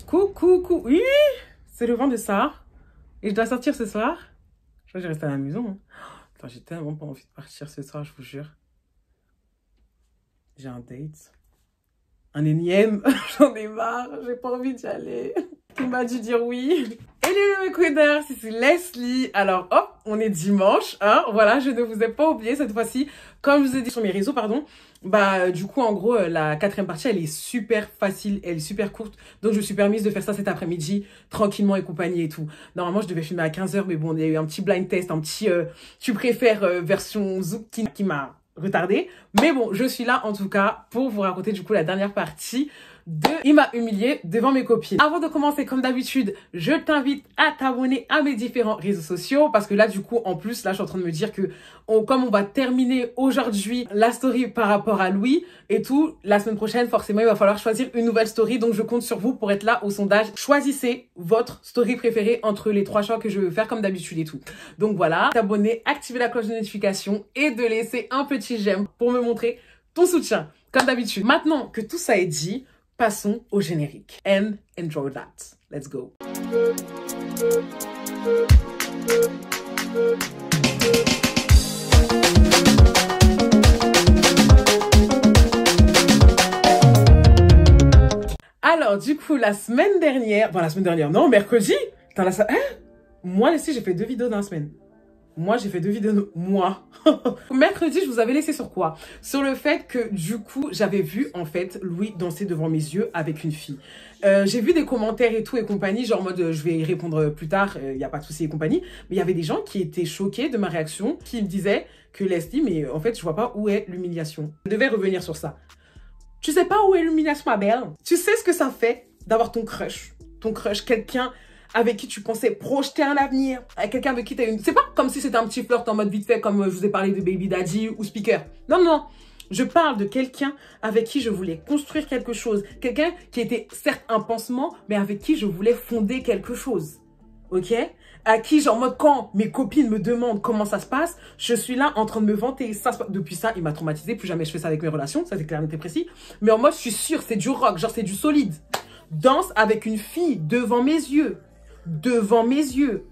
Coucou, oui, c'est le vent de ça. Et je dois sortir ce soir. Je crois que je vais rester à la maison. Hein. Attends, j'ai tellement pas envie de partir ce soir, je vous jure. J'ai un date. Un énième. J'en ai marre, j'ai pas envie d'y aller. Il m'a dû dire oui. Hello mes queenders, c'est Leslie. Alors hop, on est dimanche, hein. Voilà, je ne vous ai pas oublié cette fois-ci. Comme je vous ai dit sur mes réseaux, pardon. Bah du coup en gros la quatrième partie elle est super facile, elle est super courte. Donc je me suis permise de faire ça cet après-midi, tranquillement et compagnie et tout. Normalement je devais filmer à 15 h mais bon il y a eu un petit blind test, un petit tu préfères version Zouk qui m'a retardé. Mais bon, je suis là en tout cas pour vous raconter du coup la dernière partie de Il m'a humilié devant mes copines. Avant de commencer, comme d'habitude, je t'invite à t'abonner à mes différents réseaux sociaux parce que là, du coup, en plus, là, je suis en train de me dire que comme on va terminer aujourd'hui la story par rapport à Louis et tout, la semaine prochaine, forcément, il va falloir choisir une nouvelle story. Donc, je compte sur vous pour être là au sondage. Choisissez votre story préférée entre les 3 choix que je veux faire comme d'habitude et tout. Donc, voilà, t'abonner, activer la cloche de notification et de laisser un petit j'aime pour me montrer ton soutien, comme d'habitude. Maintenant que tout ça est dit, passons au générique. And enjoy that. Let's go. Alors, du coup, la semaine dernière, non, mercredi, hein? Moi, Leslie, j'ai fait 2 vidéos dans la semaine. Moi, j'ai fait 2 vidéos, moi. Mercredi, je vous avais laissé sur quoi? Sur le fait que, du coup, j'avais vu, en fait, Louis danser devant mes yeux avec une fille. J'ai vu des commentaires et tout et compagnie, genre en mode, je vais y répondre plus tard, il n'y a pas de souci et compagnie. Mais il y avait des gens qui étaient choqués de ma réaction, qui me disaient que Leslie, mais en fait, je vois pas où est l'humiliation. Je devais revenir sur ça. Tu sais pas où est l'humiliation, ma belle? Tu sais ce que ça fait d'avoir ton crush, quelqu'un avec qui tu pensais projeter un avenir, avec quelqu'un avec qui tu as une... C'est pas comme si c'était un petit flirt en mode vite fait, comme je vous ai parlé de Baby Daddy ou Speaker. Non, non, je parle de quelqu'un avec qui je voulais construire quelque chose. Quelqu'un qui était certes un pansement, mais avec qui je voulais fonder quelque chose. Ok? À qui, genre, en mode, quand mes copines me demandent comment ça se passe, je suis là en train de me vanter. Depuis ça, il m'a traumatisé. Plus jamais je fais ça avec mes relations. Ça, c'est clair, et précis. Mais en mode, je suis sûre, c'est du rock. Genre, c'est du solide. Danse avec une fille devant mes yeux. Devant mes yeux.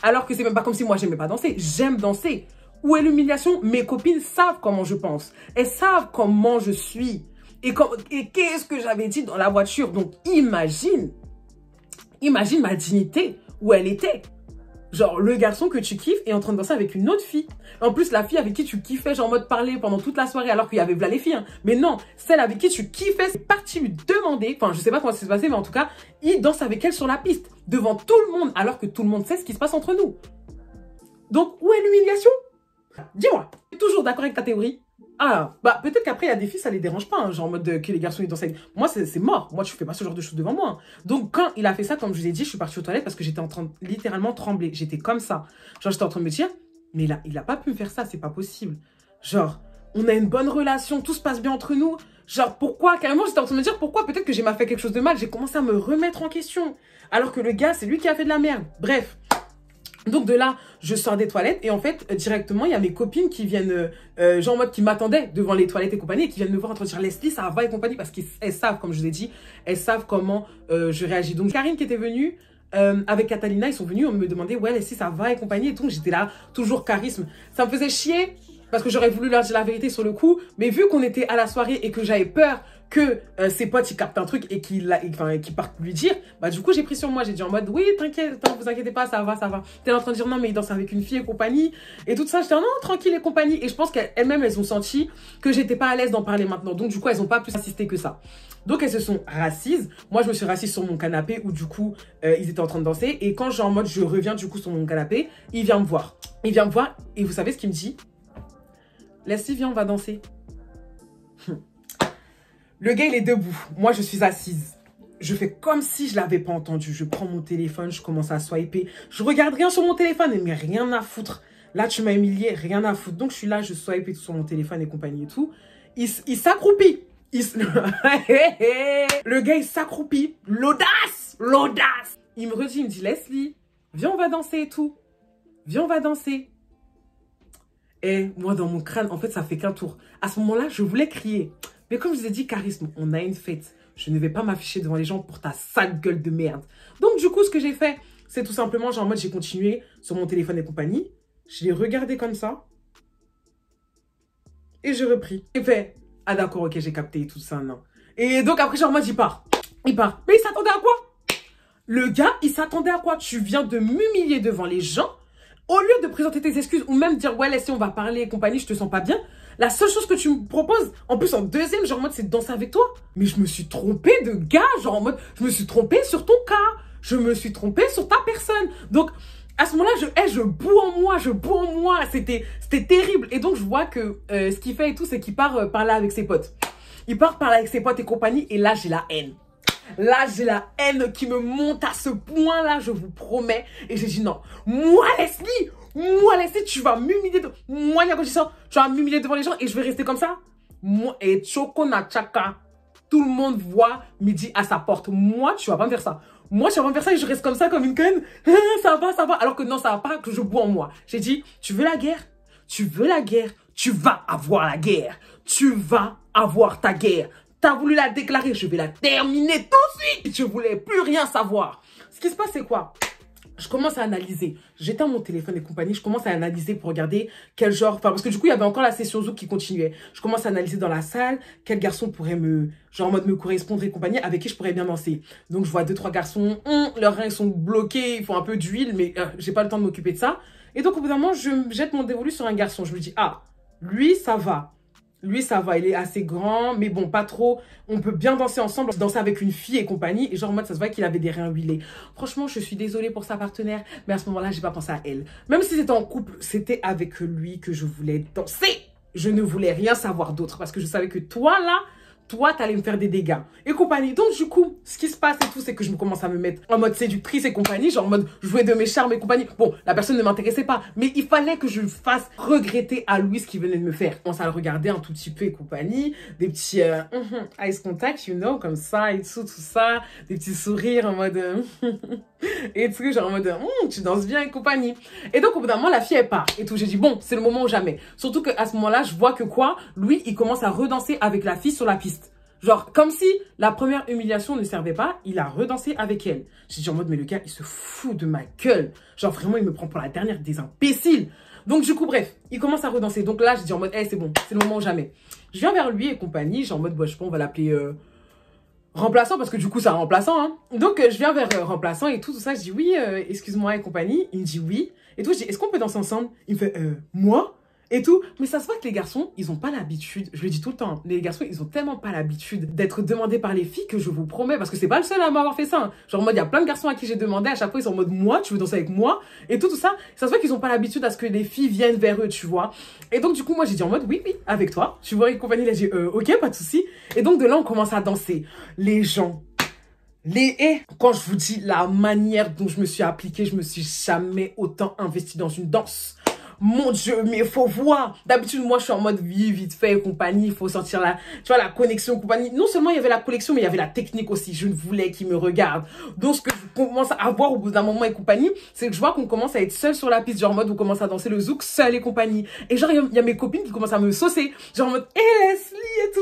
Alors que c'est même pas comme si moi, j'aimais pas danser. J'aime danser. Où est l'humiliation? Mes copines savent comment je pense. Elles savent comment je suis. Et qu'est-ce que j'avais dit dans la voiture? Donc, imagine ma dignité, où elle était. Genre, le garçon que tu kiffes est en train de danser avec une autre fille. En plus, la fille avec qui tu kiffais, genre en mode parler pendant toute la soirée, alors qu'il y avait là les filles. Hein. Mais non, celle avec qui tu kiffais, c'est parti lui demander, enfin, je sais pas comment ça s'est passé, mais en tout cas, il danse avec elle sur la piste, devant tout le monde, alors que tout le monde sait ce qui se passe entre nous. Donc, où est l'humiliation? Dis-moi, tu es toujours d'accord avec ta théorie? Ah, bah peut-être qu'après, il y a des filles, ça les dérange pas, hein, genre en mode que les garçons ils dansent avec... Moi, c'est mort. Moi, tu fais pas ce genre de choses devant moi. Hein. Donc, quand il a fait ça, comme je vous ai dit, je suis partie aux toilettes parce que j'étais en train de littéralement trembler. J'étais comme ça. Genre, j'étais en train de me dire, mais là, il a pas pu me faire ça, c'est pas possible. Genre, on a une bonne relation, tout se passe bien entre nous. Genre, pourquoi? Carrément, j'étais en train de me dire, pourquoi? Peut-être que j'ai mal fait quelque chose de mal. J'ai commencé à me remettre en question. Alors que le gars, c'est lui qui a fait de la merde. Bref. Donc de là, je sors des toilettes et en fait, directement, il y a mes copines qui viennent, genre en mode qui m'attendaient devant les toilettes et compagnie et qui viennent me voir en train de dire Leslie, ça va et compagnie parce qu'elles savent, comme je vous ai dit, elles savent comment je réagis. Donc Karine qui était venue avec Catalina, ils sont venus, on me demandait ouais Leslie, ça va et compagnie et tout. J'étais là, toujours charisme. Ça me faisait chier parce que j'aurais voulu leur dire la vérité sur le coup, mais vu qu'on était à la soirée et que j'avais peur que ses potes ils captent un truc et qu'ils partent lui dire, bah du coup j'ai pris sur moi, j'ai dit en mode oui t'inquiète, vous inquiétez pas, ça va. T'es en train de dire non mais il danse avec une fille et compagnie et tout ça, j'étais non tranquille et compagnie et je pense qu'elles-mêmes elles ont senti que j'étais pas à l'aise d'en parler maintenant, donc du coup elles ont pas plus insisté que ça. Donc elles se sont rassises, moi je me suis rassise sur mon canapé où du coup ils étaient en train de danser et quand genre en mode je reviens du coup sur mon canapé, il vient me voir et vous savez ce qu'il me dit? Leslie viens on va danser. Le gars, il est debout. Moi, je suis assise. Je fais comme si je l'avais pas entendu. Je prends mon téléphone, je commence à swiper. Je regarde rien sur mon téléphone, mais rien à foutre. Là, tu m'as humilié, rien à foutre. Donc, je suis là, je swipe et tout sur mon téléphone et compagnie et tout. Il s'accroupit. Le gars, il s'accroupit. L'audace. Il me redit, il me dit, Leslie, viens, on va danser et tout. Viens, on va danser. Et moi, dans mon crâne, en fait, ça fait qu'un tour. À ce moment-là, je voulais crier. Mais comme je vous ai dit, charisme, on a une fête. je ne vais pas m'afficher devant les gens pour ta sale gueule de merde. Donc du coup, ce que j'ai fait, c'est tout simplement, genre en mode, j'ai continué sur mon téléphone et compagnie. Je l'ai regardé comme ça. Et j'ai repris. J'ai fait, ah d'accord, ok, j'ai capté et tout ça, non. Et donc après, genre en mode, il part. Il part. Mais il s'attendait à quoi? Le gars, il s'attendait à quoi? Tu viens de m'humilier devant les gens. Au lieu de présenter tes excuses ou même dire, ouais, laisse, on va parler et compagnie, je te sens pas bien. La seule chose que tu me proposes, en plus en deuxième, genre en mode, c'est de danser avec toi. Mais je me suis trompée de gars, genre en mode, je me suis trompée sur ton cas. Je me suis trompée sur ta personne. Donc, à ce moment-là, je boue en moi, je boue en moi. C'était terrible. Et donc, je vois que ce qu'il fait et tout, c'est qu'il part parler avec ses potes. Il part parler avec ses potes et compagnie. Et là, j'ai la haine. Là, j'ai la haine qui me monte à ce point-là, je vous promets. Et j'ai dit non. Moi, Leslie, tu vas m'humilier. Moi, Niago, tu vas m'humilier devant les gens et je vais rester comme ça. Moi, et Choko na Chaka, tout le monde voit midi à sa porte. Moi, tu vas pas me faire ça. Moi, tu vas pas me faire ça et je reste comme ça, comme une conne. Ça va, ça va. Alors que non, ça va pas, que je bois en moi. J'ai dit, tu veux la guerre? Tu veux la guerre? Tu vas avoir la guerre. Tu vas avoir ta guerre. T'as voulu la déclarer, je vais la terminer tout de suite. Je voulais plus rien savoir. Ce qui se passe, c'est quoi? Je commence à analyser. J'éteins mon téléphone et compagnie. Je commence à analyser pour regarder quel genre... Enfin, parce que du coup, il y avait encore la session Zouk qui continuait. Je commence à analyser dans la salle quel garçon pourrait me... Genre en mode me correspondre et compagnie, avec qui je pourrais bien danser. Donc, je vois 2-3 garçons. Leurs reins sont bloqués. Ils font un peu d'huile, mais j'ai pas le temps de m'occuper de ça. Et donc, au bout d'un moment, je jette mon dévolu sur un garçon. Je me dis, ah, lui, ça va. Lui, ça va, il est assez grand, mais bon, pas trop. On peut bien danser ensemble, danser avec une fille et compagnie. Et genre, en mode, ça se voit qu'il avait des reins huilés. Franchement, je suis désolée pour sa partenaire, mais à ce moment-là, j'ai pas pensé à elle. Même si c'était en couple, c'était avec lui que je voulais danser. Je ne voulais rien savoir d'autre parce que je savais que toi, là, toi, t'allais me faire des dégâts et compagnie. Donc, du coup, ce qui se passe et tout, c'est que je me commence à me mettre en mode séductrice et compagnie, genre en mode jouer de mes charmes et compagnie. Bon, la personne ne m'intéressait pas, mais il fallait que je fasse regretter à lui ce qu'il venait de me faire. On commence à le regarder un tout petit peu et compagnie, des petits eyes contact, you know, comme ça et tout ça, des petits sourires en mode et tout, genre en mode tu danses bien et compagnie. Et donc, au bout d'un moment, la fille, elle part et tout. J'ai dit, bon, c'est le moment ou jamais. Surtout qu'à ce moment-là, je vois que quoi, lui, il commence à redanser avec la fille sur la piste. Genre, comme si la première humiliation ne servait pas, il a redansé avec elle. J'ai dit en mode, mais le gars, il se fout de ma gueule. Genre, vraiment, il me prend pour la dernière des imbéciles. Donc, du coup, bref, il commence à redanser. Donc là, j'ai dit en mode, hey, c'est bon, c'est le moment ou jamais. Je viens vers lui et compagnie. Genre en mode, bon, je sais pas, on va l'appeler remplaçant, parce que du coup, c'est un remplaçant. Hein. Donc, je viens vers remplaçant et tout ça. Je dis, oui, excuse-moi et compagnie. Il me dit oui. Et tout, je dis, est-ce qu'on peut danser ensemble? Il me fait, moi? Et tout, mais ça se voit que les garçons, ils ont pas l'habitude, je le dis tout le temps, hein, les garçons, ils ont tellement pas l'habitude d'être demandés par les filles que je vous promets, parce que c'est pas le seul à m'avoir fait ça, hein. Genre en mode, il y a plein de garçons à qui j'ai demandé, à chaque fois ils sont en mode, moi, tu veux danser avec moi? Et tout ça, ça se voit qu'ils ont pas l'habitude à ce que les filles viennent vers eux, tu vois. Et donc du coup, moi j'ai dit en mode, oui, avec toi, tu vois, et compagnie, là j'ai dit, ok, pas de souci. Et donc de là, on commence à danser. Les gens... quand je vous dis la manière dont je me suis appliquée, je me suis jamais autant investie dans une danse. Mon Dieu, mais il faut voir. D'habitude, moi, je suis en mode vite fait et compagnie. Il faut sentir la, tu vois, la connexion compagnie. Non seulement il y avait la connexion, mais il y avait la technique aussi. Je voulais qu'il me regarde. Donc, ce que je commence à voir au bout d'un moment et compagnie, c'est que je vois qu'on commence à être seul sur la piste. Genre en mode, on commence à danser le zouk seul et compagnie. Et genre, il y a mes copines qui commencent à me saucer. Genre en mode, Leslie et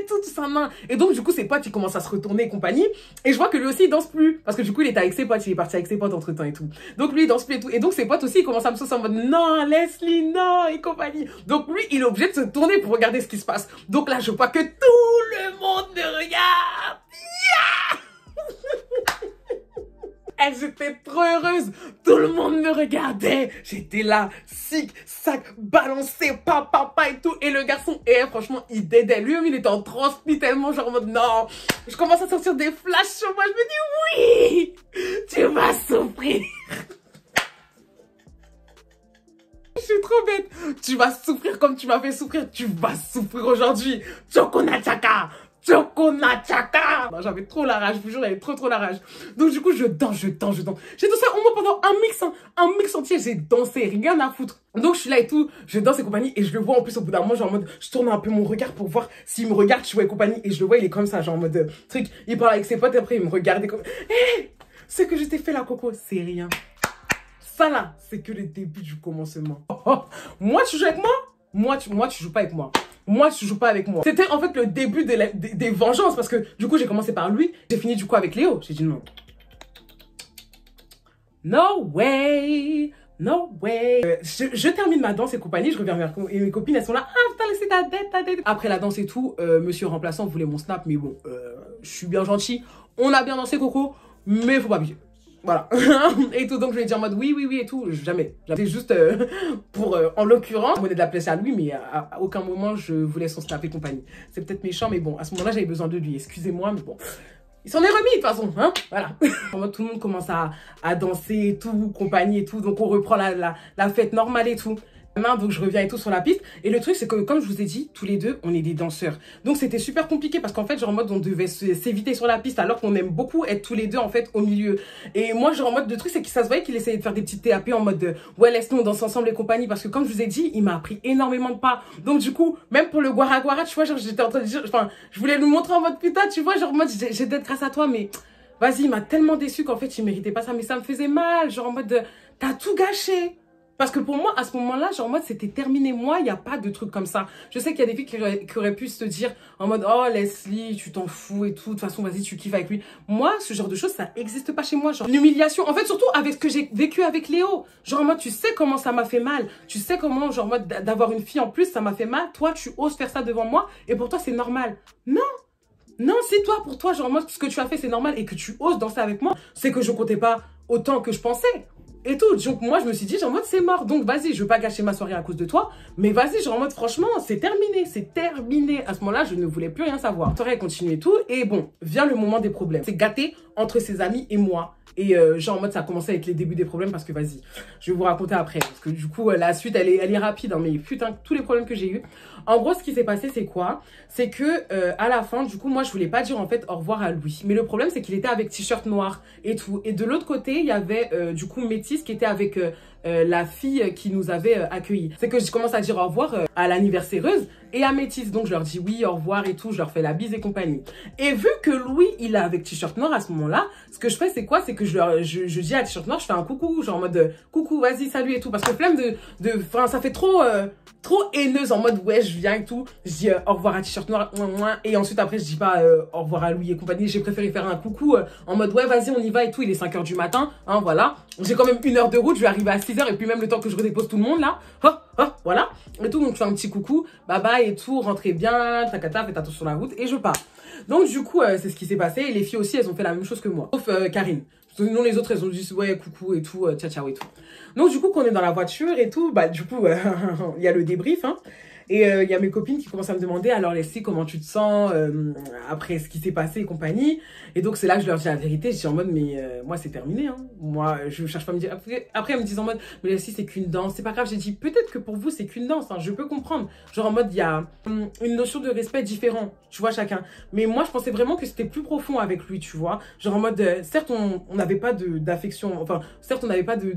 tout, tout ça. Et donc, du coup, ses potes, ils commencent à se retourner et compagnie. Et je vois que lui aussi, il danse plus. Parce que du coup, il était avec ses potes. Il est parti avec ses potes entre temps et tout. Donc, lui, il danse plus et tout. Et donc, ses potes aussi, ils commencent à me saucer en mode, non, Leslie, non, et compagnie. Donc, lui, il est obligé de se tourner pour regarder ce qui se passe. Donc là, je vois que tout le monde me regarde. Elles étaient trop heureuses. Tout le monde me regardait. J'étais là, sick, sac, balancé, papa et tout. Et le garçon, franchement, il dédait. Lui-même, il était en transpi tellement, genre en mode, non. Je commence à sortir des flashs sur moi. Je me dis, oui, tu vas souffrir. Je suis trop bête. Tu vas souffrir comme tu m'as fait souffrir. Tu vas souffrir aujourd'hui. Chokona Chaka. Chokona Chaka. J'avais trop la rage, je vous jure, j'avais trop la rage. Donc du coup, je danse. J'ai dansé au moins pendant un mix entier. J'ai dansé, rien à foutre. Donc je suis là et tout, je danse et compagnie. Et je le vois en plus au bout d'un moment, genre en mode, je tourne un peu mon regard pour voir s'il me regarde, tu vois, et compagnie. Et je le vois, il est comme ça, genre en mode truc. Il parle avec ses potes et après il me regarde et comme, hé, ce que je t'ai fait là, Coco, c'est rien. Ça là, c'est que le début du commencement. Moi, tu joues avec moi? Moi, tu joues pas avec moi. Moi, je joue pas avec moi. C'était en fait le début des vengeances parce que du coup, j'ai commencé par lui. J'ai fini du coup avec Léo. J'ai dit non. No way. No way. Je termine ma danse et compagnie, je reviens vers mes copines, elles sont là. Ah, t'as laissé ta dette. Après la danse et tout, monsieur remplaçant voulait mon snap, mais bon, je suis bien gentil. On a bien dansé, Coco, mais faut pas abuser. Voilà. Et tout, donc je lui ai dit en mode oui, et tout. Jamais. C'était juste pour, en l'occurrence, monnaie de la place à lui, mais à aucun moment je voulais son snap et compagnie. C'est peut-être méchant, mais bon, à ce moment-là, j'avais besoin de lui. Excusez-moi, mais bon. Il s'en est remis de toute façon, hein, voilà. Tout le monde commence à danser et tout, compagnie et tout, donc on reprend la fête normale et tout. Donc je reviens et tout sur la piste. Et le truc c'est que comme je vous ai dit, tous les deux, on est des danseurs. Donc c'était super compliqué parce qu'en fait, genre en mode on devait s'éviter sur la piste alors qu'on aime beaucoup être tous les deux en fait au milieu. Et moi genre en mode, le truc c'est que ça se voyait qu'il essayait de faire des petites TAP en mode de, ouais laisse-nous on danse ensemble et compagnie. Parce que comme je vous ai dit, il m'a appris énormément de pas. Donc du coup, même pour le Guara Guara, tu vois, genre j'étais en train de dire, enfin, je voulais lui montrer en mode putain, tu vois, genre en mode j'ai d'être grâce à toi, mais vas-y, il m'a tellement déçu qu'en fait il méritait pas ça. Mais ça me faisait mal, genre en mode de, t'as tout gâché. Parce que pour moi, à ce moment-là, genre en mode, c'était terminé. Moi, il n'y a pas de truc comme ça. Je sais qu'il y a des filles qui auraient pu se dire en mode, oh Leslie, tu t'en fous et tout. De toute façon, vas-y, tu kiffes avec lui. Moi, ce genre de choses, ça n'existe pas chez moi. Genre, une humiliation. En fait, surtout avec ce que j'ai vécu avec Léo. Genre en mode, tu sais comment ça m'a fait mal. Tu sais comment, genre en mode, d'avoir une fille en plus, ça m'a fait mal. Toi, tu oses faire ça devant moi. Et pour toi, c'est normal. Non. Non, c'est toi, pour toi, genre en mode, ce que tu as fait, c'est normal. Et que tu oses danser avec moi, c'est que je comptais pas autant que je pensais. Et tout, donc moi je me suis dit genre en mode c'est mort, donc vas-y je veux pas gâcher ma soirée à cause de toi, mais vas-y genre en mode franchement c'est terminé, à ce moment là je ne voulais plus rien savoir. La soirée elle continue et tout, et bon vient le moment des problèmes, c'est gâté entre ses amis et moi, et genre en mode ça a commencé avec les débuts des problèmes parce que vas-y, je vais vous raconter après, parce que du coup la suite elle est rapide, hein, mais putain tous les problèmes que j'ai eu. En gros ce qui s'est passé c'est quoi? C'est que à la fin du coup moi je voulais pas dire en fait au revoir à Louis, mais le problème c'est qu'il était avec t-shirt noir et tout, et de l'autre côté il y avait du coup Métis qui était avec la fille qui nous avait accueillis. C'est que je commence à dire au revoir à l'anniversaireuse et à Métis. Donc je leur dis oui, au revoir et tout, je leur fais la bise et compagnie. Et vu que Louis, il est avec t-shirt noir à ce moment-là, ce que je fais c'est quoi? C'est que je dis à t-shirt noir, je fais un coucou, genre en mode coucou, vas-y, salut et tout. Parce que flemme enfin ça fait trop haineuse en mode ouais je viens et tout. Je dis au revoir à t-shirt noir, et ensuite après je dis pas au revoir à Louis et compagnie. J'ai préféré faire un coucou en mode ouais vas-y on y va et tout, il est 5 h du matin, hein, voilà. J'ai quand même 1 heure de route, je vais arriver à 6 h et puis même le temps que je redépose tout le monde là, voilà. Et tout, donc je fais un petit coucou, bye bye et tout, rentrez bien, tacata, faites attention sur la route et je pars. Donc du coup, c'est ce qui s'est passé et les filles aussi, elles ont fait la même chose que moi, sauf Karine. Sinon les autres, elles ont dit ouais coucou et tout, ciao ciao et tout. Donc du coup, quand on est dans la voiture et tout, bah du coup, il y a le débrief, hein. Et il y a mes copines qui commencent à me demander, alors Leslie, comment tu te sens après ce qui s'est passé et compagnie. Et donc c'est là que je leur dis la vérité, je dis en mode, mais moi c'est terminé, hein. Moi je cherche pas à me dire, après elles me disent en mode, mais Leslie c'est qu'une danse, c'est pas grave. J'ai dit, peut-être que pour vous c'est qu'une danse, hein, je peux comprendre. Genre en mode, il y a une notion de respect différent, tu vois, chacun. Mais moi je pensais vraiment que c'était plus profond avec lui, tu vois. Genre en mode, certes on n'avait pas d'affection, enfin certes on n'avait pas de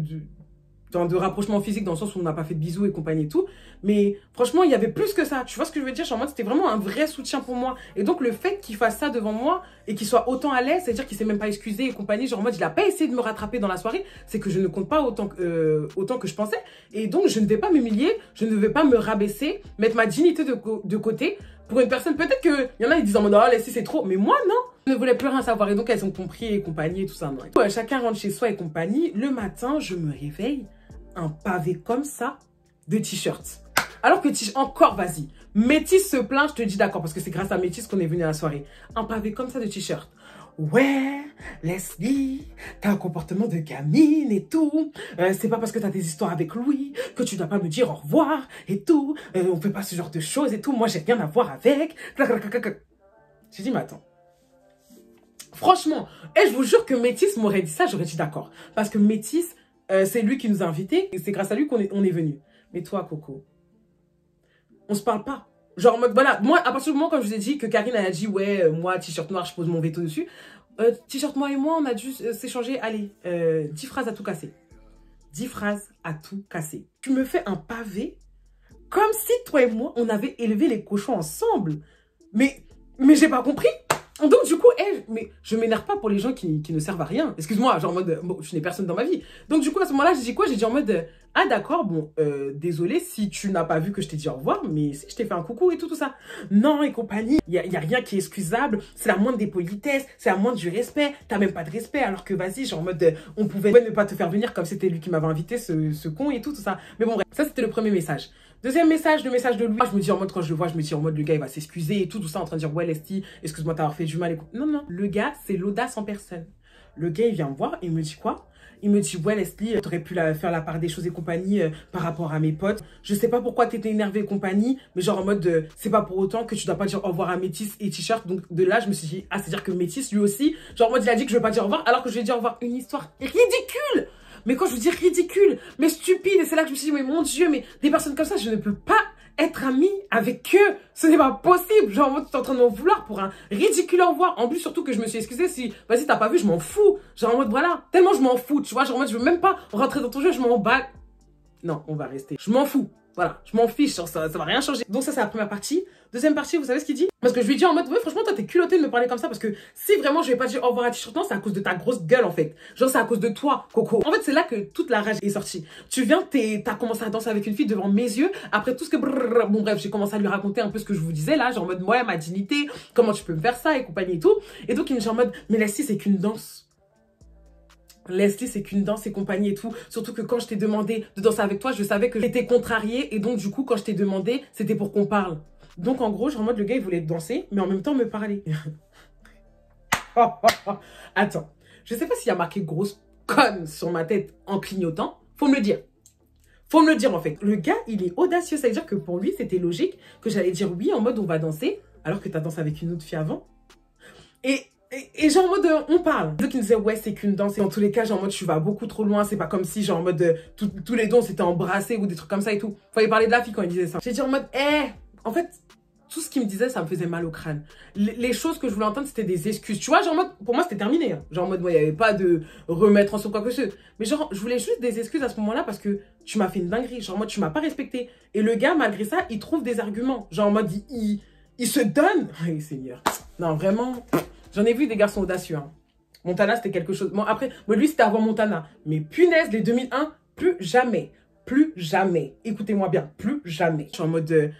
rapprochement physique dans le sens où on n'a pas fait de bisous et compagnie et tout, mais franchement il y avait plus que ça, tu vois ce que je veux dire, genre en mode c'était vraiment un vrai soutien pour moi. Et donc le fait qu'il fasse ça devant moi et qu'il soit autant à l'aise, c'est à dire qu'il s'est même pas excusé et compagnie, genre en mode il a pas essayé de me rattraper dans la soirée, c'est que je ne compte pas autant que je pensais. Et donc je ne vais pas m'humilier, je ne vais pas me rabaisser, mettre ma dignité de côté pour une personne. Peut-être que il y en a ils disent en mode oh laissez c'est trop, mais moi non, je ne voulais plus rien savoir. Et donc elles ont compris et compagnie et tout ça, non. Ouais, chacun rentre chez soi et compagnie. Le matin je me réveille, un pavé comme ça de t-shirt. Alors que encore, vas-y, Métis se plaint, je te dis d'accord, parce que c'est grâce à Métis qu'on est venu à la soirée. Un pavé comme ça de t-shirt. Ouais, Leslie, t'as un comportement de gamine et tout. C'est pas parce que t'as des histoires avec Louis que tu dois pas me dire au revoir et tout. On fait pas ce genre de choses et tout. Moi, j'ai rien à voir avec. J'ai dit, mais attends. Franchement, et je vous jure que Métis m'aurait dit ça, j'aurais dit d'accord. Parce que Métis, c'est lui qui nous a invités et c'est grâce à lui qu'on est venu. Mais toi, Coco, on se parle pas. Genre en mode, voilà, moi, à partir du moment quand je vous ai dit que Karine, elle a dit, ouais, moi, t-shirt noir, je pose mon veto dessus. T-shirt noir et moi, on a dû s'échanger, allez, 10 phrases à tout casser. 10 phrases à tout casser. Tu me fais un pavé comme si toi et moi, on avait élevé les cochons ensemble. Mais j'ai pas compris. Donc, du coup, mais je m'énerve pas pour les gens qui ne servent à rien. Excuse-moi, genre en mode, bon, je n'ai personne dans ma vie. Donc, du coup, à ce moment-là, j'ai dit quoi? J'ai dit en mode, ah d'accord, bon, désolé si tu n'as pas vu que je t'ai dit au revoir, mais si je t'ai fait un coucou et tout ça. Non, et compagnie, y a rien qui est excusable, c'est la moindre des politesses, c'est la moindre du respect, t'as même pas de respect, alors que vas-y, genre en mode, on pouvait ne pas te faire venir comme c'était lui qui m'avait invité, ce con et tout ça. Mais bon, bref, ça c'était le premier message. Deuxième message, le message de Louis. Je me dis en mode, quand je le vois, je me dis en mode, le gars, il va s'excuser et tout ça, en train de dire, ouais, Leslie, excuse-moi d'avoir fait du mal. Non, non, le gars, c'est l'audace en personne. Le gars, il vient me voir, il me dit quoi? Il me dit, ouais, Leslie, t'aurais pu faire la part des choses et compagnie par rapport à mes potes. Je sais pas pourquoi t'étais énervée et compagnie, mais genre en mode, c'est pas pour autant que tu dois pas dire au revoir à Métis et T-shirt. Donc de là, je me suis dit, ah, c'est-à-dire que Métis, lui aussi, genre en mode, il a dit que je veux pas dire au revoir, alors que je lui ai dit au revoir. Une histoire ridicule! Mais quand je vous dis ridicule, mais stupide, et c'est là que je me suis dit, mais mon Dieu, mais des personnes comme ça, je ne peux pas être amie avec eux. Ce n'est pas possible. Genre, en mode, tu es en train de m'en vouloir pour un ridicule au revoir. En plus, surtout que je me suis excusée si, vas-y, t'as pas vu, je m'en fous. Genre, en mode, voilà, tellement je m'en fous, tu vois. Genre, en mode, je veux même pas rentrer dans ton jeu, je m'en bats. Non, on va rester. Je m'en fous. Voilà, je m'en fiche, ça va rien changer. Donc ça, c'est la première partie. Deuxième partie, vous savez ce qu'il dit? Parce que je lui dis en mode, ouais, franchement, toi, t'es culotté de me parler comme ça. Parce que si vraiment je vais pas dire au revoir à T-shirt, non, c'est à cause de ta grosse gueule, en fait. Genre, c'est à cause de toi, Coco. En fait, c'est là que toute la rage est sortie. Tu viens, t'as commencé à danser avec une fille devant mes yeux. Après tout ce que... Bon, bref, j'ai commencé à lui raconter un peu ce que je vous disais là. Genre en mode, ouais, ma dignité, comment tu peux me faire ça et compagnie et tout. Et donc, il me dit en mode, mais Leslie, c'est qu'une danse. Leslie, c'est qu'une danse et compagnie et tout. Surtout que quand je t'ai demandé de danser avec toi, je savais que j'étais contrariée. Et donc, du coup, quand je t'ai demandé, c'était pour qu'on parle. Donc, en gros, genre en mode, le gars, il voulait danser, mais en même temps me parler. Attends, je sais pas s'il y a marqué grosse conne sur ma tête en clignotant. Faut me le dire. Faut me le dire, en fait. Le gars, il est audacieux. Ça veut dire que pour lui, c'était logique que j'allais dire oui en mode, on va danser, alors que t'as dansé avec une autre fille avant. Et genre en mode, on parle. Donc il me disait, ouais, c'est qu'une danse. Et dans tous les cas, genre en mode, tu vas beaucoup trop loin. C'est pas comme si, genre en mode, tous les deux, on s'était embrassés ou des trucs comme ça et tout. Fallait parler de la fille quand il disait ça. J'ai dit en mode, en fait, tout ce qu'il me disait, ça me faisait mal au crâne. Les choses que je voulais entendre, c'était des excuses. Tu vois, genre en mode, pour moi, c'était terminé. Hein. Genre en mode, moi, il n'y avait pas de remettre en son quoi que ce soit. Mais genre, je voulais juste des excuses à ce moment-là parce que tu m'as fait une dinguerie. Genre en mode, tu m'as pas respecté. Et le gars, malgré ça, il trouve des arguments. Genre en mode, il se donne. Ay, Seigneur. Non, vraiment... J'en ai vu des garçons audacieux. Hein. Montana, c'était quelque chose. Bon, après, lui, c'était avant Montana. Mais punaise, les 2001, plus jamais. Plus jamais. Écoutez-moi bien, plus jamais. Je suis en mode...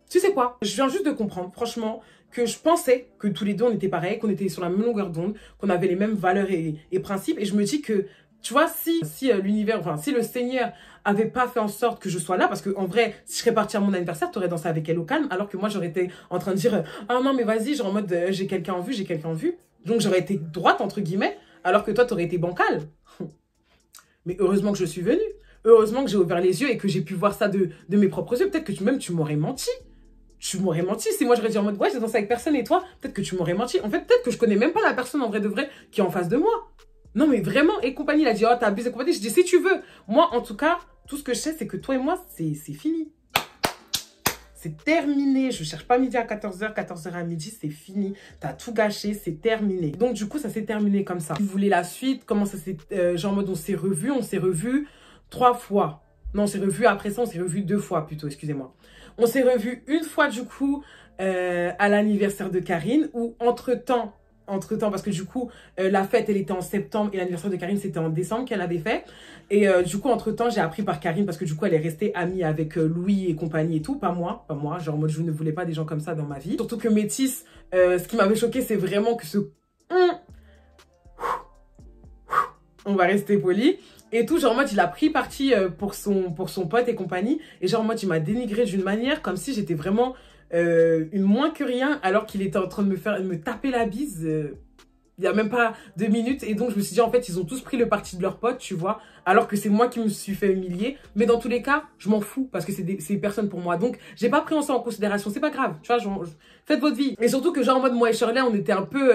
tu sais quoi? Je viens juste de comprendre, franchement, que je pensais que tous les deux, on était pareils, qu'on était sur la même longueur d'onde, qu'on avait les mêmes valeurs et principes. Et je me dis que, tu vois, si l'univers, enfin, si le Seigneur avait pas fait en sorte que je sois là, parce que en vrai, si je serais partie à mon anniversaire, t'aurais dansé avec elle au calme, alors que moi, j'aurais été en train de dire, ah non, mais vas-y, genre en mode, j'ai quelqu'un en vue, j'ai quelqu'un en vue. Donc, j'aurais été droite, entre guillemets, alors que toi, t'aurais été bancale. Mais heureusement que je suis venue. Heureusement que j'ai ouvert les yeux et que j'ai pu voir ça de mes propres yeux. Peut-être que tu m'aurais menti. Tu m'aurais menti. Si moi, j'aurais dit en mode, ouais, j'ai dansé avec personne et toi, peut-être que tu m'aurais menti. En fait, peut-être que je connais même pas la personne en vrai de vrai qui est en face de moi. Non, mais vraiment, et compagnie, il a dit, oh, t'as abusé et compagnie. Je dis, si tu veux. Moi, en tout cas, tout ce que je sais, c'est que toi et moi, c'est fini. C'est terminé. Je cherche pas midi à 14h, 14h à midi, c'est fini. T'as tout gâché, c'est terminé. Donc, du coup, ça s'est terminé comme ça. Vous voulez la suite? Comment ça s'est... genre en mode, on s'est revus 3 fois. Non, on s'est revus après ça, on s'est revus 2 fois plutôt, excusez-moi. On s'est revus une fois, du coup, à l'anniversaire de Karine, où entre-temps, parce que du coup, la fête, elle était en septembre et l'anniversaire de Karine, c'était en décembre qu'elle avait fait. Et du coup, entre-temps, j'ai appris par Karine, parce que du coup, elle est restée amie avec Louis et compagnie et tout. Pas moi. Genre, en mode, je ne voulais pas des gens comme ça dans ma vie. Surtout que Métis, ce qui m'avait choqué, c'est vraiment que ce... On va rester poli. Et tout, genre en mode, il a pris parti pour son pote et compagnie. Et genre en mode, il m'a dénigré d'une manière comme si j'étais vraiment... une moins que rien, alors qu'il était en train de me taper la bise il n'y a même pas 2 minutes. Et donc je me suis dit, en fait, ils ont tous pris le parti de leur pote, tu vois, alors que c'est moi qui me suis fait humilier. Mais dans tous les cas, je m'en fous parce que c'est personne pour moi. Donc j'ai pas pris ça en considération, c'est pas grave, tu vois, faites votre vie. Et surtout que genre en mode, moi et Shirley, on était un peu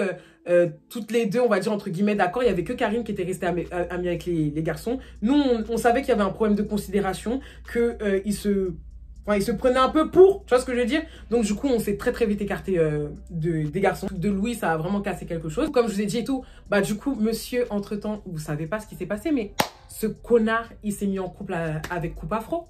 toutes les deux, on va dire entre guillemets, d'accord. Il y avait que Karine qui était restée amie avec les garçons. Nous, on savait qu'il y avait un problème de considération, que ils se prenaient un peu pour, tu vois ce que je veux dire? Donc du coup, on s'est très vite écarté des garçons. De Louis, ça a vraiment cassé quelque chose. Comme je vous ai dit et tout, bah du coup, monsieur, entre-temps, vous savez pas ce qui s'est passé, mais ce connard, il s'est mis en couple avec Coupe Afro.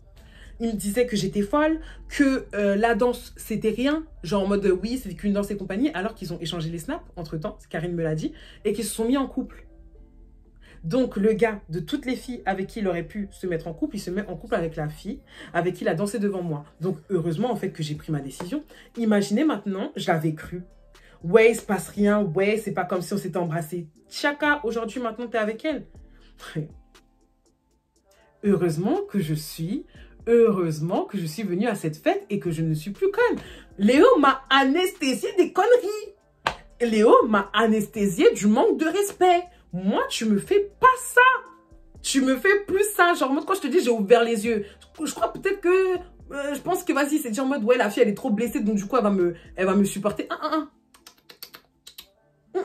il me disait que j'étais folle, que la danse, c'était rien. Genre en mode, oui, c'est qu'une danse et compagnie, alors qu'ils ont échangé les snaps, entre-temps, Karine me l'a dit, et qu'ils se sont mis en couple. Donc, le gars, de toutes les filles avec qui il aurait pu se mettre en couple, il se met en couple avec la fille avec qui il a dansé devant moi. Donc, heureusement, en fait, que j'ai pris ma décision. Imaginez maintenant, je l'avais cru. Ouais, il se passe rien. Ouais, c'est pas comme si on s'était embrassé. Tchaka, aujourd'hui, maintenant, t'es avec elle. Heureusement que je suis venue à cette fête et que je ne suis plus conne. Léo m'a anesthésié des conneries. Léo m'a anesthésié du manque de respect. Moi, tu me fais pas ça. Tu me fais plus ça. Genre, en mode, quand je te dis, j'ai ouvert les yeux. Je crois peut-être que... je pense que, vas-y, c'est dit en mode, ouais, la fille, elle est trop blessée. Donc, du coup, elle va me supporter.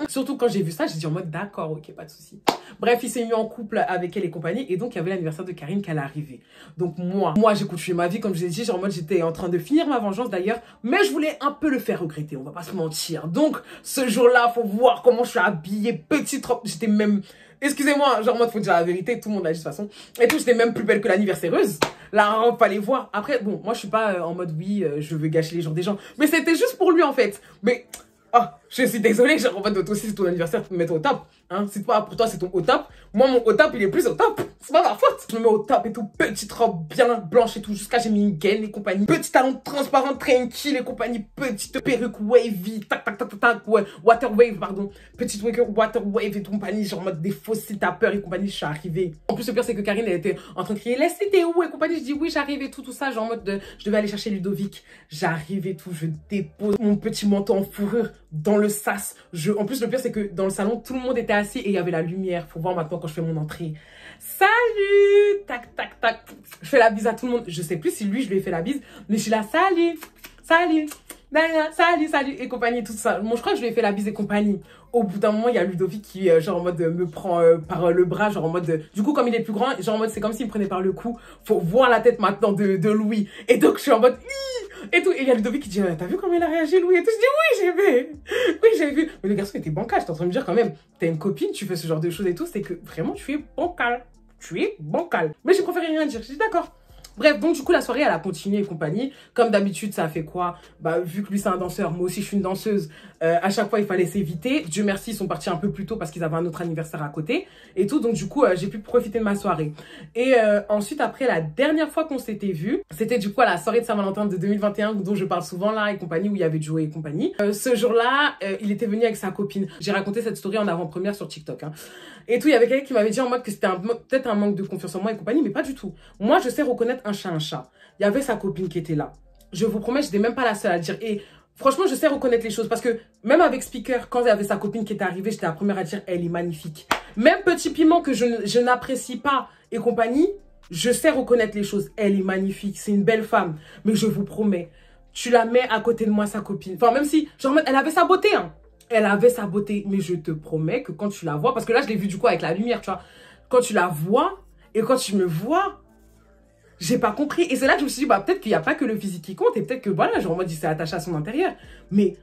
Surtout quand j'ai vu ça, j'ai dit en mode, d'accord, ok, pas de souci. Bref, il s'est mis en couple avec elle et compagnie. Et donc, il y avait l'anniversaire de Karine qu'elle est arrivée. Donc, moi, j'ai continué ma vie, comme je l'ai dit. Genre, en mode, j'étais en train de finir ma vengeance d'ailleurs. Mais je voulais un peu le faire regretter, on va pas se mentir. Donc, ce jour-là, faut voir comment je suis habillée. Petite robe, j'étais même... Excusez-moi, genre, moi, faut dire la vérité, tout le monde a dit de toute façon. Et tout, j'étais même plus belle que l'anniversaireuse. La robe, fallait voir. Après, bon, moi, je suis pas en mode, oui, je veux gâcher les jours des gens. Mais c'était juste pour lui, en fait. Mais... oh, je suis désolée, genre en fait, toi aussi c'est ton anniversaire, tu me mets au top. Hein? C'est pas pour toi, c'est ton au top. Moi, mon au top, il est plus au top. C'est pas ma faute. Je me mets au top et tout, petite robe bien blanche et tout, jusqu'à j'ai mis une gaine et compagnie. Petit talon transparent, tranquille et compagnie. Petite perruque wavy, tac, tac, tac, tac, tac, ouais, water wave, pardon. Petite water wave et compagnie, genre en mode des fausses tapeurs et compagnie, je suis arrivée. En plus, le pire, c'est que Karine, elle était en train de crier, laisse, t'es où et compagnie. Je dis, oui, j'arrive et tout, tout ça, genre en mode de, je devais aller chercher Ludovic. J'arrive et tout, je dépose mon petit manteau en fourrure dans le sas. En plus, le pire, c'est que dans le salon, tout le monde était assis et il y avait la lumière. Faut voir maintenant quand je fais mon entrée. Salut! Tac, tac, tac. Je fais la bise à tout le monde. Je sais plus si lui, je lui ai fait la bise, mais je suis là, salut! Salut! Salut, salut! Et compagnie, tout ça. Bon, je crois que je lui ai fait la bise et compagnie. Au bout d'un moment, il y a Ludovic qui, genre en mode, me prend par le bras, genre en mode... du coup, comme il est plus grand, genre en mode, c'est comme s'il me prenait par le cou. Faut voir la tête maintenant de Louis. Et donc, je suis en mode... et tout. Et il y a Ludovic qui dit, t'as vu comment il a réagi, Louis? Et tout. Je dis, oui, j'ai vu. Oui, j'ai vu. Mais le garçon était bancal. J'étais en train de me dire quand même, t'as une copine, tu fais ce genre de choses et tout. C'est que vraiment, tu es bancal. Tu es bancal. Mais j'ai préféré rien dire. J'ai dit, d'accord. Bref, donc du coup, la soirée, elle a continué et compagnie. Comme d'habitude, ça a fait quoi? Bah, vu que lui, c'est un danseur, moi aussi, je suis une danseuse. À chaque fois, il fallait s'éviter. Dieu merci, ils sont partis un peu plus tôt parce qu'ils avaient un autre anniversaire à côté. Et tout, donc du coup, j'ai pu profiter de ma soirée. Et ensuite, après, la dernière fois qu'on s'était vus, c'était du coup à la soirée de Saint-Valentin de 2021, dont je parle souvent là, et compagnie, où il y avait Joey et compagnie. Ce jour-là, il était venu avec sa copine. J'ai raconté cette story en avant-première sur TikTok. Hein. Et tout, il y avait quelqu'un qui m'avait dit en mode que c'était peut-être un manque de confiance en moi et compagnie, mais pas du tout. Moi, je sais reconnaître un chat, un chat. Il y avait sa copine qui était là. Je vous promets, je n'étais même pas la seule à le dire. Et franchement, je sais reconnaître les choses parce que même avec Speaker, quand il y avait sa copine qui était arrivée, j'étais la première à dire, elle est magnifique. Même Petit Piment que je n'apprécie pas et compagnie, je sais reconnaître les choses. Elle est magnifique, c'est une belle femme. Mais je vous promets, tu la mets à côté de moi, sa copine. Enfin, même si, genre, elle avait sa beauté, hein. Elle avait sa beauté, mais je te promets que quand tu la vois, parce que là, je l'ai vu du coup avec la lumière, tu vois. Quand tu la vois et quand tu me vois, j'ai pas compris. Et c'est là que je me suis dit, bah, peut-être qu'il n'y a pas que le physique qui compte et peut-être que, voilà, genre, en mode, il s'est attaché à son intérieur. Mais,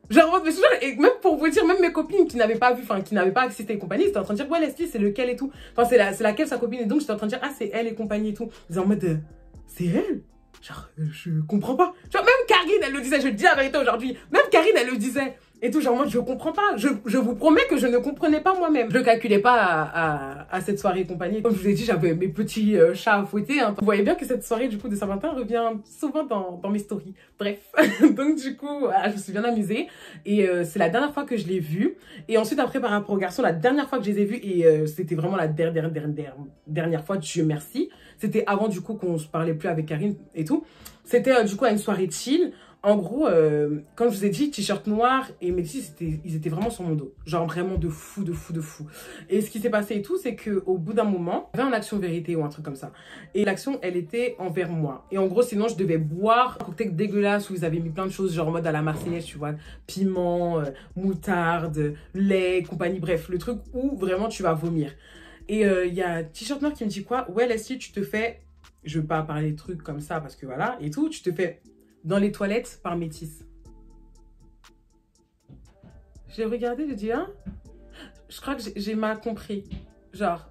genre, en mode, mais et même pour vous dire, même mes copines qui n'avaient pas vu, enfin, qui n'avaient pas assisté et compagnie, c'était en train de dire, ouais, Leslie, c'est lequel et tout. Enfin, c'est laquelle sa copine. Et donc, j'étais en train de dire, ah, c'est elle et compagnie et tout. Ils en mode, c'est elle? Genre, je comprends pas. Genre, même Karine, elle le disait, je le dis la vérité aujourd'hui. Même Karine, elle le disait. Et tout, genre, moi, je comprends pas. Je vous promets que je ne comprenais pas moi-même. Je ne calculais pas à cette soirée et compagnie. Comme je vous ai dit, j'avais mes petits chats à fouetter. Hein. Vous voyez bien que cette soirée, du coup, de Saint-Valentin revient souvent dans mes stories. Bref. Donc, du coup, voilà, je me suis bien amusée. Et c'est la dernière fois que je l'ai vue. Et ensuite, après, par rapport aux garçons, la dernière fois que je les ai vus, et c'était vraiment la dernière fois, Dieu merci. C'était avant, du coup, qu'on se parlait plus avec Karine et tout. C'était, du coup, à une soirée chill. En gros, comme je vous ai dit, t-shirt noir et métis, ils étaient vraiment sur mon dos. Genre vraiment de fou, de fou, de fou. Et ce qui s'est passé et tout, c'est qu'au bout d'un moment, il y avait une action vérité ou un truc comme ça. Et l'action, elle était envers moi. Et en gros, sinon, je devais boire un cocktail dégueulasse où ils avaient mis plein de choses, genre en mode à la marseillaise, tu vois. Piment, moutarde, lait, compagnie, bref. Le truc où vraiment tu vas vomir. Et il y a t-shirt noir qui me dit quoi? Ouais, Leslie, tu te fais... Je veux pas parler de trucs comme ça parce que voilà, et tout. Tu te fais... dans les toilettes par Métis. Je l'ai regardé, j'ai dit, hein? Je crois que j'ai mal compris. Genre,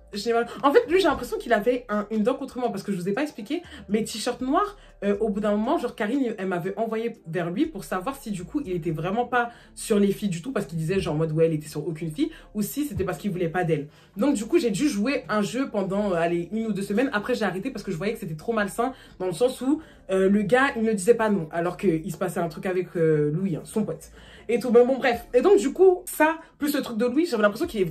en fait, lui, j'ai l'impression qu'il avait une dent contre moi parce que je vous ai pas expliqué. Mes t-shirts noirs, au bout d'un moment, genre, Karine, elle m'avait envoyé vers lui pour savoir si du coup, il était vraiment pas sur les filles du tout parce qu'il disait, genre, en mode, ouais, elle était sur aucune fille ou si c'était parce qu'il voulait pas d'elle. Donc, du coup, j'ai dû jouer un jeu pendant, allez, 1 ou 2 semaines. Après, j'ai arrêté parce que je voyais que c'était trop malsain dans le sens où le gars, il ne disait pas non alors qu'il se passait un truc avec Louis, hein, son pote. Et tout, mais bon, bref. Et donc, du coup, ça, plus le truc de Louis, j'avais l'impression qu'il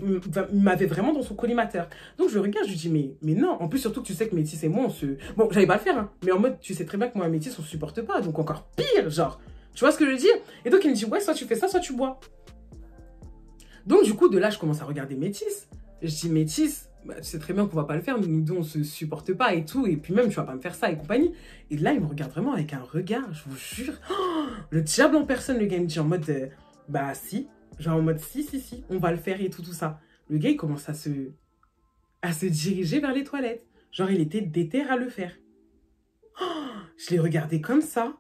m'avait vraiment dans son collimateur. Donc, je le regarde, je lui dis, mais non. En plus, surtout que tu sais que Métis et moi, on se... Bon, j'allais pas le faire, hein. Mais en mode, tu sais très bien que moi et Métis, on se supporte pas. Donc, encore pire, genre. Tu vois ce que je veux dire? Et donc, il me dit, ouais, soit tu fais ça, soit tu bois. Donc, du coup, de là, je commence à regarder Métis. Je dis, Métis, bah, tu sais très bien qu'on va pas le faire. Nous deux, on se supporte pas et tout. Et puis même, tu vas pas me faire ça et compagnie. Et là, il me regarde vraiment avec un regard, je vous jure. Oh, le diable en personne, le gars, il me dit en mode, bah si. Genre en mode, si, on va le faire et tout ça. Le gars, il commence à se diriger vers les toilettes. Genre, il était déter à le faire. Oh, je l'ai regardé comme ça.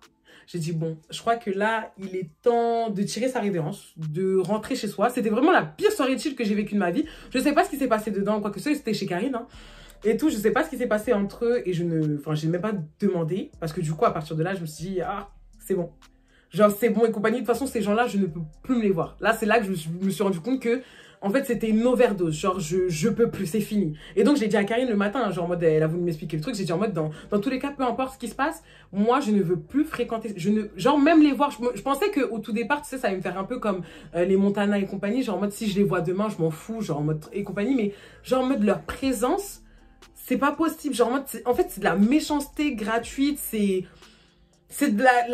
J'ai dit, bon, je crois que là, il est temps de tirer sa révérence, de rentrer chez soi. C'était vraiment la pire soirée de chill que j'ai vécue de ma vie. Je sais pas ce qui s'est passé dedans, quoi que ce soit. C'était chez Karine, hein. Et tout, je sais pas ce qui s'est passé entre eux. Et je n'ai même pas demandé. Parce que du coup, à partir de là, je me suis dit, ah, c'est bon. Genre, c'est bon et compagnie. De toute façon, ces gens-là, je ne peux plus me les voir. Là, c'est là que je me suis rendu compte que, en fait, c'était une overdose. Genre, je peux plus, c'est fini. Et donc, j'ai dit à Karine le matin, genre, en mode, elle a voulu m'expliquer le truc. J'ai dit en mode, dans tous les cas, peu importe ce qui se passe, moi, je ne veux plus fréquenter. Genre, même les voir, je pensais qu'au tout départ, tu sais, ça allait me faire un peu comme les Montana et compagnie. Genre, en mode, si je les vois demain, je m'en fous. Genre, en mode, et compagnie. Mais, genre, en mode, leur présence, c'est pas possible. Genre, en fait, c'est de la méchanceté gratuite. C'est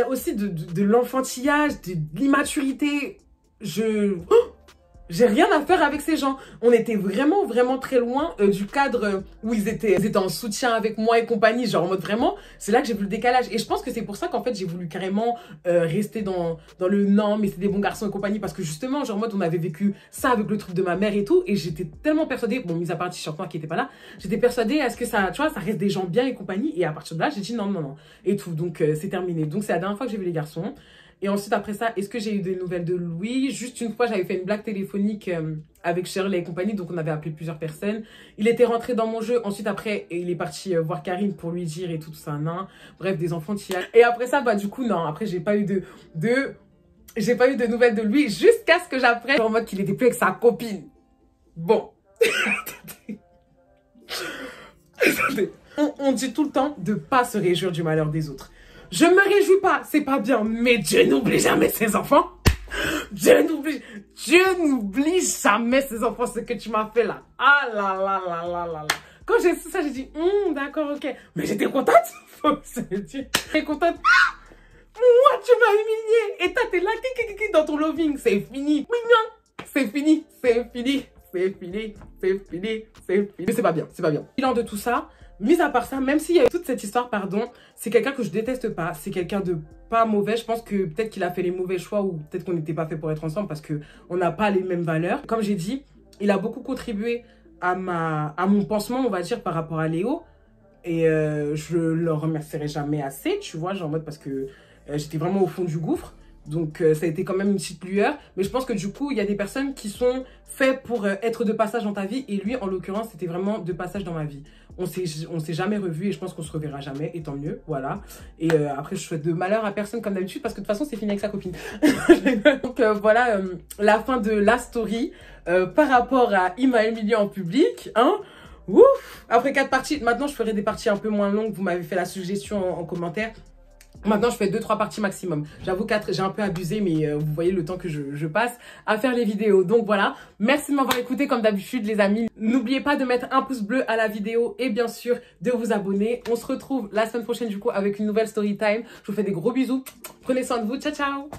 aussi de l'enfantillage, de l'immaturité. J'ai rien à faire avec ces gens. On était vraiment très loin du cadre où ils étaient en soutien avec moi et compagnie. Genre en mode vraiment, c'est là que j'ai vu le décalage. Et je pense que c'est pour ça qu'en fait j'ai voulu carrément rester dans le non, mais c'est des bons garçons et compagnie. Parce que justement, genre en mode on avait vécu ça avec le truc de ma mère et tout. Et j'étais tellement persuadée, bon, mis à part le t-shirt noir qui était pas là, j'étais persuadée à ce que ça, tu vois, ça reste des gens bien et compagnie. Et à partir de là, j'ai dit non. Et tout, donc c'est terminé. Donc c'est la dernière fois que j'ai vu les garçons. Et ensuite, après ça, est-ce que j'ai eu des nouvelles de Louis? Juste une fois, j'avais fait une blague téléphonique avec Shirley et compagnie, donc on avait appelé plusieurs personnes. Il était rentré dans mon jeu. Ensuite, après, il est parti voir Karine pour lui dire et tout ça, non. Bref, des enfantillages. Et après ça, bah du coup, non. Après, j'ai pas eu j'ai pas eu de nouvelles de lui jusqu'à ce que j'apprenne en mode qu'il était plus avec sa copine. Bon. Attendez. On dit tout le temps de pas se réjouir du malheur des autres. Je me réjouis pas, c'est pas bien, mais Dieu n'oublie jamais ses enfants. Dieu n'oublie jamais ses enfants, ce que tu m'as fait là. Ah là. Quand j'ai su ça, j'ai dit, d'accord, ok. Mais j'étais contente, faut se dire. J'étais contente. Moi, tu m'as humiliée. Et t'es là, dans ton loving. C'est fini. C'est fini. Mais c'est pas bien, Bilan de tout ça. Mis à part ça, même s'il y a eu toute cette histoire, pardon, c'est quelqu'un que je déteste pas. C'est quelqu'un de pas mauvais. Je pense que peut-être qu'il a fait les mauvais choix ou peut-être qu'on n'était pas fait pour être ensemble parce qu'on n'a pas les mêmes valeurs. Comme j'ai dit, il a beaucoup contribué à mon pansement, on va dire, par rapport à Léo. Et je le remercierai jamais assez, tu vois, genre en mode parce que j'étais vraiment au fond du gouffre. Donc ça a été quand même une petite lueur. Mais je pense que du coup, il y a des personnes qui sont faites pour être de passage dans ta vie. Et lui, en l'occurrence, c'était vraiment de passage dans ma vie. On s'est jamais revus et je pense qu'on se reverra jamais. Et tant mieux, voilà. Et après, je souhaite de malheur à personne comme d'habitude parce que de toute façon, c'est fini avec sa copine. Donc voilà, la fin de la story par rapport à Ima Emilie en public. Hein. Ouf. Après 4 parties, maintenant je ferai des parties un peu moins longues. Vous m'avez fait la suggestion en commentaire. Maintenant, je fais 2-3 parties maximum. J'avoue 4, j'ai un peu abusé, mais vous voyez le temps que je passe à faire les vidéos. Donc voilà, merci de m'avoir écouté comme d'habitude les amis. N'oubliez pas de mettre un pouce bleu à la vidéo et bien sûr de vous abonner. On se retrouve la semaine prochaine du coup avec une nouvelle story time. Je vous fais des gros bisous. Prenez soin de vous. Ciao, ciao.